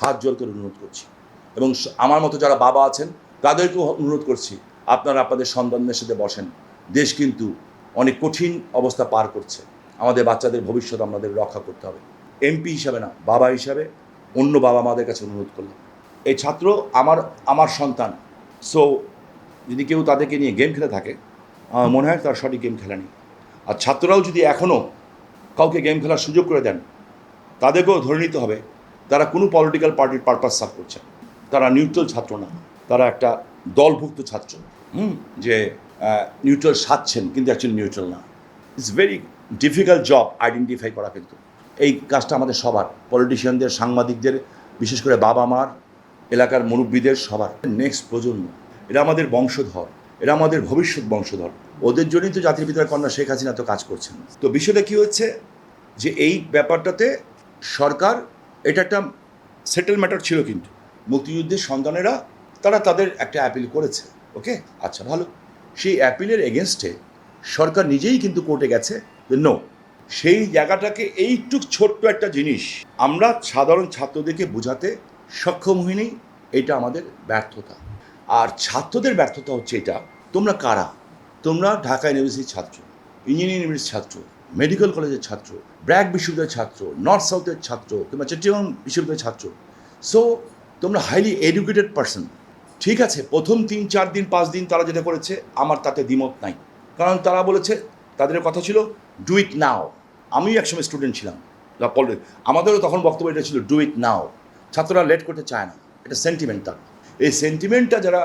হাত জোর করে অনুরোধ করছি এবং আমার মতো যারা বাবা আছেন তাদেরকেও অনুরোধ করছি, আপনারা আপনাদের সন্তানদের সাথে বসেন। দেশ কিন্তু অনেক কঠিন অবস্থা পার করছে, আমাদের বাচ্চাদের ভবিষ্যৎ আমাদের রক্ষা করতে হবে। এমপি হিসাবে না, বাবা হিসাবে অন্য বাবা মাদের কাছে অনুরোধ করলাম। এই ছাত্র আমার সন্তান, সো যদি কেউ তাদেরকে নিয়ে গেম খেলে থাকে, আমার মনে হয় তার সঠিক গেম খেলা নেই। আর ছাত্ররাও যদি এখনও কাউকে গেম খেলার সুযোগ করে দেন, তাদেরকেও ধরে নিতে হবে তারা কোনো পলিটিক্যাল পার্টির পারপাস সার্ভ করছে, তারা নিউট্রাল ছাত্র না, তারা একটা দলভুক্ত ছাত্র। যে নিউট্রাল সাজছেন কিন্তু অ্যাকচুয়ালি নিউট্রাল না। It's very difficult job identify করা, কিন্তু এই কাজটা আমাদের সবার, পলিটিশিয়ানদের, সাংবাদিকদের, বিশেষ করে বাবা মার, এলাকার মুরব্বীদের, সবার। নেক্সট প্রজন্ম, এরা আমাদের বংশধর, এরা আমাদের ভবিষ্যৎ বংশধর। ওদের জন্যই তো জাতির পিতার কন্যা শেখ হাসিনা তো কাজ করছেন। তো বিষয়টা কী হচ্ছে যে এই ব্যাপারটাতে সরকার, এটা একটা সেটেল ম্যাটার ছিল, কিন্তু মুক্তিযুদ্ধের সন্তানেরা তারা তাদের একটা অ্যাপিল করেছে, ওকে, আচ্ছা ভালো। সেই অ্যাপিলের এগেনস্টে সরকার নিজেই কিন্তু কোর্টে গেছে যে নো, সেই জায়গাটাকে এইটুক ছোট্ট একটা জিনিস আমরা সাধারণ ছাত্রদেরকে বোঝাতে সক্ষম হইনি, এটা আমাদের ব্যর্থতা। আর ছাত্রদের ব্যর্থতা হচ্ছে এটা, তোমরা কারা? তোমরা ঢাকা ইউনিভার্সিটির ছাত্র, ইঞ্জিনিয়ারিং ইউনিভার্সিটির ছাত্র, মেডিকেল কলেজের ছাত্র, ব্র্যাক বিশ্ববিদ্যালয়ের ছাত্র, নর্থ সাউথের ছাত্র, কিংবা চট্টগ্রাম বিশ্ববিদ্যালয়ের ছাত্র। সো তোমরা হাইলি এডুকেটেড পারসন। ঠিক আছে, প্রথম 3-4 দিন 5 দিন তারা যেটা করেছে আমার তাতে দ্বিমত নাই, কারণ তারা বলেছে, তাদের কথা ছিল ডু ইট নাও। আমিও একসময় স্টুডেন্ট ছিলাম, আমাদেরও তখন বক্তব্য এটা ছিল ডু ইট নাও। ছাত্ররা লেট করতে চায় না, এটা সেন্টিমেন্টাল। এই সেন্টিমেন্টটা যারা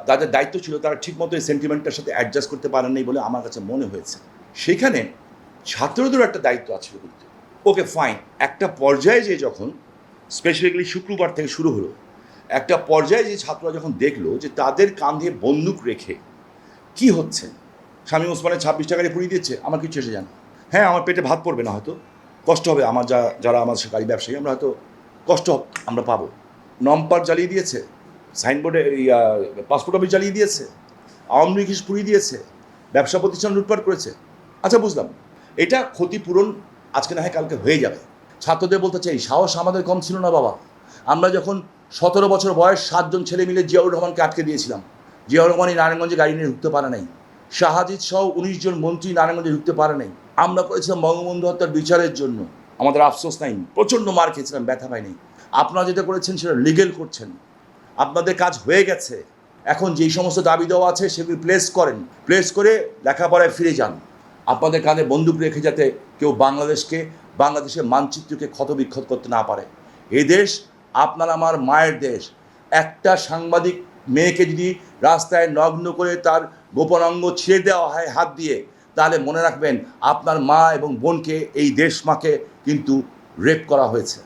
তাদের দায়িত্ব ছিল তারা ঠিকমতো এই সেন্টিমেন্টটার সাথে অ্যাডজাস্ট করতে পারেননি বলে আমার কাছে মনে হয়েছে। সেখানে ছাত্রদেরও একটা দায়িত্ব আছে কিন্তু। ওকে ফাইন, একটা পর্যায়ে যে যখন স্পেশালি শুক্রবার থেকে শুরু হলো, একটা পর্যায়ে যে ছাত্ররা যখন দেখলো যে তাদের কাঁধে বন্দুক রেখে কি হচ্ছে, শামীম ওসমানের 26 টাকায় পুড়িয়ে দিচ্ছে, আমার কিছু এসে যান। হ্যাঁ, আমার পেটে ভাত পড়বে না, হয়তো কষ্ট হবে, আমার যারা আমার গাড়ি ব্যবসায়ী আমরা হয়তো কষ্ট আমরা পাবো। নম্বর জ্বালিয়ে দিয়েছে, সাইনবোর্ডে পাসপোর্ট অফিস জ্বালিয়ে দিয়েছে, আওয়ামী লীগ পুড়িয়ে দিয়েছে, ব্যবসা প্রতিষ্ঠান লুটপাট করেছে। আচ্ছা বুঝলাম, এটা ক্ষতিপূরণ আজকে না হয় কালকে হয়ে যাবে। ছাত্রদের বলতে চাই, সাহস আমাদের কম ছিল না বাবা। আমরা যখন 17 বছর বয়স 7 জন ছেলে মিলে জিয়াউর রহমানকে আটকে দিয়েছিলাম, জিয়াউর রহমান এই নারায়ণগঞ্জে গাড়ি নিয়ে ঢুকতে পারে নাই, শাহাজিদ সহ 19 জন মন্ত্রী নারায়ণগঞ্জে ঢুকতে পারে নাই। আমরা করেছিলাম বঙ্গবন্ধু হত্যার বিচারের জন্য, আমাদের আফসোস নাই, প্রচণ্ড মার খেয়েছিলাম, ব্যথা পাইনি। আপনারা যেটা করেছেন সেটা লিগেল করছেন, আপনাদের কাজ হয়ে গেছে। এখন যেই সমস্ত দাবি দেওয়া আছে সেগুলি প্লেস করেন, প্লেস করে লেখাপড়ায় ফিরে যান। আপনাদের কাঁধে বন্দুক রেখে যাতে কেউ বাংলাদেশের মানচিত্রকে ক্ষতবিক্ষত করতে না পারে। এই দেশ আপনার আমার মায়ের দেশ। একটা সাংবাদিক মেয়েকে যদি রাস্তায় নগ্ন করে তার গোপন অঙ্গ ছিঁড়ে দেওয়া হয় হাত দিয়ে, তাহলে মনে রাখবেন আপনার মা এবং বোনকে, এই দেশ মাকে কিন্তু রেপ করা হয়েছে।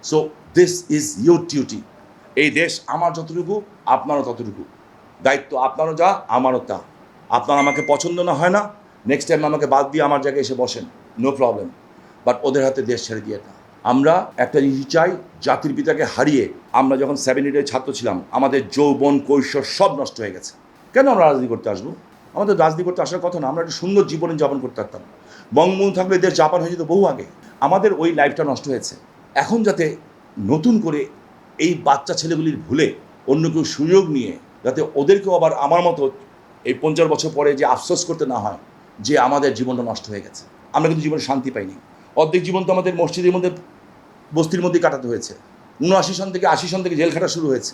So this is your duty. এই দেশ আমার যতটুকু আপনারও ততটুকু দায়িত্ব, আপনারও যা আমারও তা। আপনার আমাকে পছন্দ না হয় না, নেক্সট টাইম আমাকে বাদ দিয়ে আমার জায়গায় এসে বসেন, নো প্রবলেম, বাট ওদের হাতে দেশ ছেড়ে দিয়ে না। আমরা একটা জিনিস চাই, জাতির পিতাকে হারিয়ে আমরা যখন 7-8 ছাত্র ছিলাম, আমাদের যৌবন কৈশোর সব নষ্ট হয়ে গেছে। কেন আমরা রাজনীতি করতে আসবো? আমাদের রাজনীতি করতে আসার কথা না, আমরা একটা সুন্দর জীবনে যাপন করতে পারতাম। বঙ্গবন্ধু থাকলে দেশ জাপান হয়ে যেত বহু আগে। আমাদের ওই লাইফটা নষ্ট হয়েছে। এখন যাতে নতুন করে এই বাচ্চা ছেলেগুলির ভুলে অন্য কেউ সুযোগ নিয়ে, যাতে ওদেরকেও আবার আমার মতো এই 50 বছর পরে যে আফসোস করতে না হয় যে আমাদের জীবনটা নষ্ট হয়ে গেছে। আমরা কিন্তু জীবনে শান্তি পাইনি। অর্ধেক জীবন তো আমাদের মসজিদের মধ্যে, বস্তির মধ্যে কাটাতে হয়েছে। 79 সন থেকে 80 সন থেকে জেল খাটা শুরু হয়েছে।